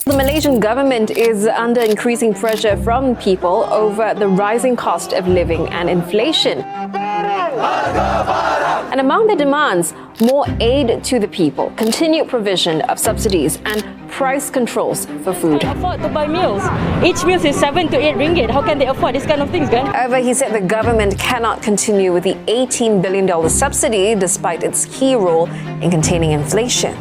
The Malaysian government is under increasing pressure from people over the rising cost of living and inflation. And among the demands, more aid to the people, continued provision of subsidies and price controls for food. Afford to buy meals. Each meal is 7 to 8 ringgit. How can they afford this kind of things, kan? However, he said the government cannot continue with the $18 billion subsidy despite its key role in containing inflation.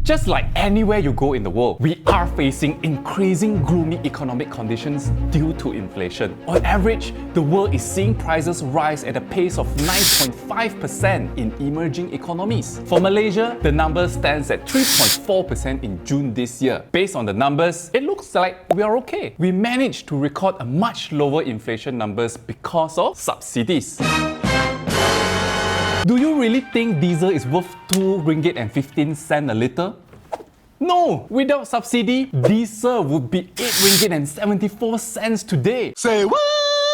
Just like anywhere you go in the world, we are facing increasing gloomy economic conditions due to inflation. On average, the world is seeing prices rise at a pace of 9.5% in emerging economies. For Malaysia, the number stands at 3.4% in June this year. Based on the numbers, it looks like we are okay. We managed to record a much lower inflation numbers because of subsidies. Do you really think diesel is worth 2 ringgit and 15 cents a litre? No! Without subsidy, diesel would be 8 ringgit and 74 cents today. Say what?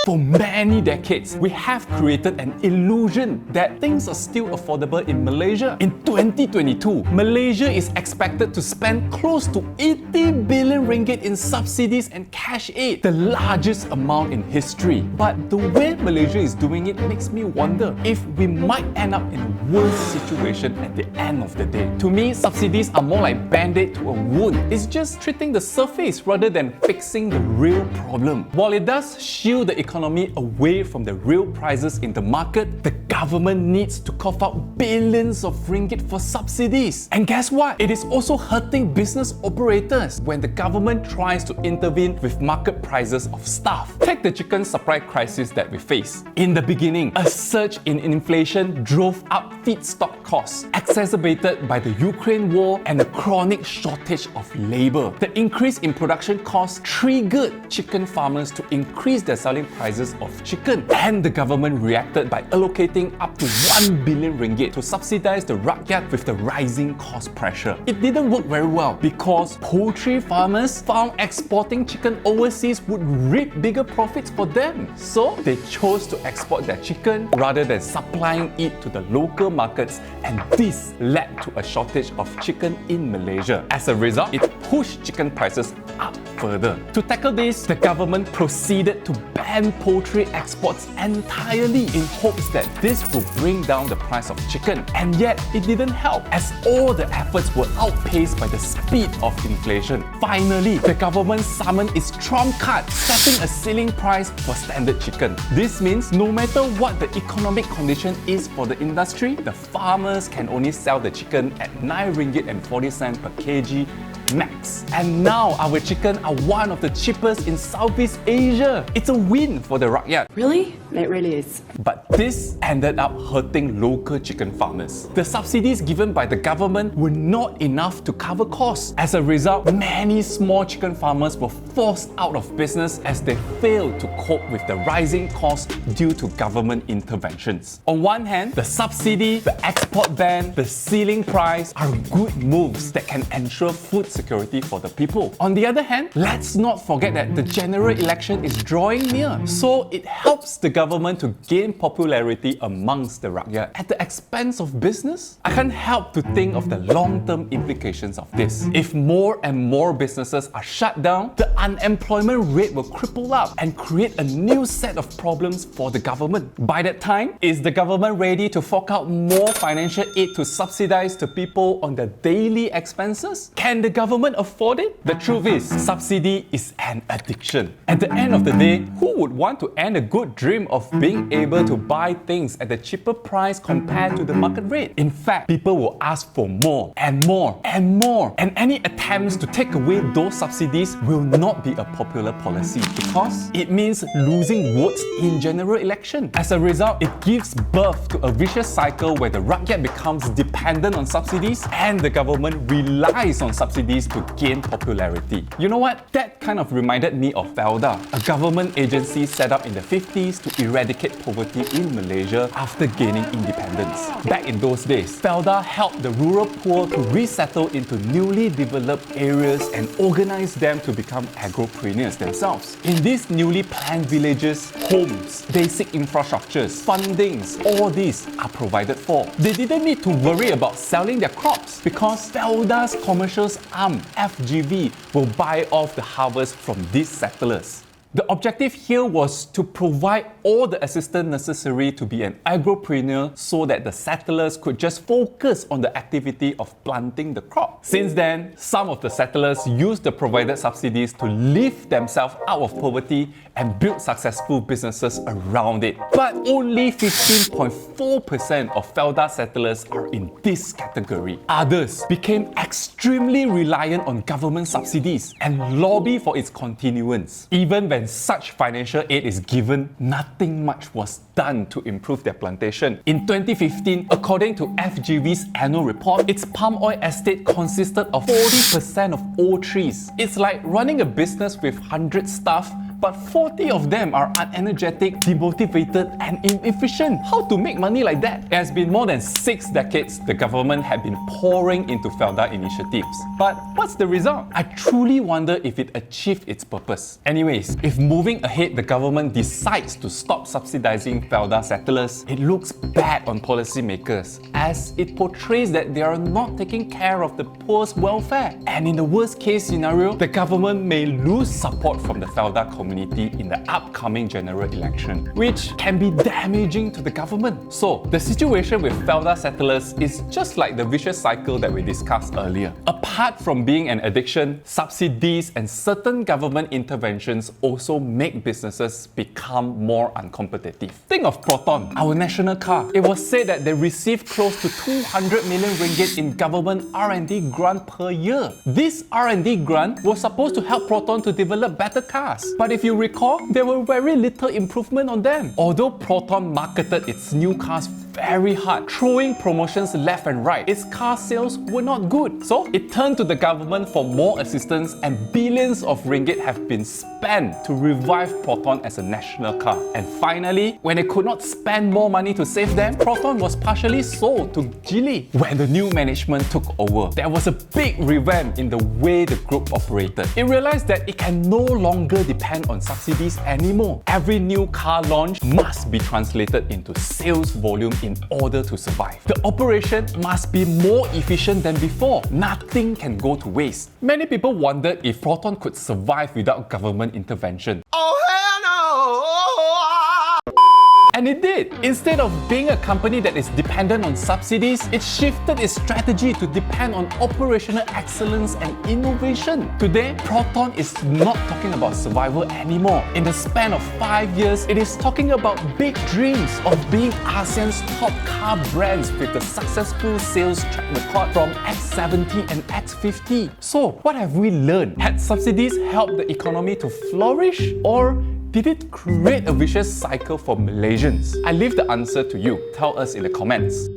For many decades, we have created an illusion that things are still affordable in Malaysia. In 2022, Malaysia is expected to spend close to 80 billion ringgit in subsidies and cash aid, the largest amount in history. But the way Malaysia is doing it makes me wonder if we might end up in a worse situation at the end of the day. To me, subsidies are more like band-aid to a wound. It's just treating the surface rather than fixing the real problem. While it does shield the economy away from the real prices in the market, the government needs to cough out billions of ringgit for subsidies. And guess what? It is also hurting business operators when the government tries to intervene with market prices of stuff. Take the chicken supply crisis that we face. In the beginning, a surge in inflation drove up feedstock costs, exacerbated by the Ukraine war and the chronic shortage of labor. The increase in production costs triggered chicken farmers to increase their selling prices of chicken, and the government reacted by allocating up to 1 billion ringgit to subsidize the rakyat with the rising cost pressure. It didn't work very well because poultry farmers found exporting chicken overseas would reap bigger profits for them. So they chose to export their chicken rather than supplying it to the local markets, and this led to a shortage of chicken in Malaysia. As a result, it pushed chicken prices up further. To tackle this, the government proceeded to ban poultry exports entirely in hopes that this will bring down the price of chicken. And yet, it didn't help as all the efforts were outpaced by the speed of inflation. Finally, the government summoned its trump card, setting a ceiling price for standard chicken. This means no matter what the economic condition is for the industry, the farmers can only sell the chicken at 9 ringgit and 40 cents per kg max. And now our chicken are one of the cheapest in Southeast Asia. It's a win for the rakyat. Really? It really is. But this ended up hurting local chicken farmers. The subsidies given by the government were not enough to cover costs. As a result, many small chicken farmers were forced out of business as they failed to cope with the rising costs due to government interventions. On one hand, the subsidy, the export ban, the ceiling price are good moves that can ensure food security for the people. On the other hand, let's not forget that the general election is drawing near, so it helps the government to gain popularity amongst the rakyat at the expense of business. I can't help to think of the long-term implications of this. If more and more businesses are shut down, the unemployment rate will cripple up and create a new set of problems for the government. By that time, is the government ready to fork out more financial aid to subsidize the people on their daily expenses? Can the government afford it? The truth is, subsidy is an addiction. At the end of the day, who would want to end a good dream of being able to buy things at a cheaper price compared to the market rate? In fact, people will ask for more and more and more. And any attempts to take away those subsidies will not be a popular policy because it means losing votes in general election. As a result, it gives birth to a vicious cycle where the rakyat becomes dependent on subsidies and the government relies on subsidies to gain popularity. You know what? That kind of reminded me of FELDA, a government agency set up in the 50s to eradicate poverty in Malaysia after gaining independence. Back in those days, FELDA helped the rural poor to resettle into newly developed areas and organize them to become agropreneurs themselves. In these newly planned villages, homes, basic infrastructures, fundings, all these are provided for. They didn't need to worry about selling their crops because FELDA's commercials are time, FGV will buy off the harvest from these settlers. The objective here was to provide all the assistance necessary to be an agropreneur so that the settlers could just focus on the activity of planting the crop. Since then, some of the settlers used the provided subsidies to lift themselves out of poverty and build successful businesses around it. But only 15.4% of Felda settlers are in this category. Others became extremely reliant on government subsidies and lobby for its continuance. Even when such financial aid is given, nothing much was done to improve their plantation. In 2015, according to FGV's annual report, its palm oil estate consisted of 40% of old trees. It's like running a business with 100 staff, but 40 of them are unenergetic, demotivated, and inefficient. How to make money like that? It has been more than 6 decades the government had been pouring into Felda initiatives. But what's the result? I truly wonder if it achieved its purpose. Anyways, if moving ahead the government decides to stop subsidizing Felda settlers, it looks bad on policymakers as it portrays that they are not taking care of the poor's welfare. And in the worst case scenario, the government may lose support from the Felda community in the upcoming general election, which can be damaging to the government. So, the situation with Felda settlers is just like the vicious cycle that we discussed earlier. Apart from being an addiction, subsidies and certain government interventions also make businesses become more uncompetitive. Think of Proton, our national car. It was said that they received close to 200 million ringgit in government R&D grant per year. This R&D grant was supposed to help Proton to develop better cars. But if you recall, there were very little improvement on them. Although Proton marketed its new cars very hard, throwing promotions left and right, its car sales were not good. So it turned to the government for more assistance, and billions of ringgit have been spent to revive Proton as a national car. And finally, when they could not spend more money to save them, Proton was partially sold to Geely. When the new management took over, there was a big revamp in the way the group operated. It realized that it can no longer depend on subsidies anymore. Every new car launch must be translated into sales volume in order to survive. The operation must be more efficient than before. Nothing can go to waste. Many people wondered if Proton could survive without government intervention. And it did. Instead of being a company that is dependent on subsidies, it shifted its strategy to depend on operational excellence and innovation. Today, Proton is not talking about survival anymore. In the span of 5 years, it is talking about big dreams of being ASEAN's top car brands with a successful sales track record from X70 and X50. So, what have we learned? Had subsidies helped the economy to flourish, or did it create a vicious cycle for Malaysians? I leave the answer to you. Tell us in the comments.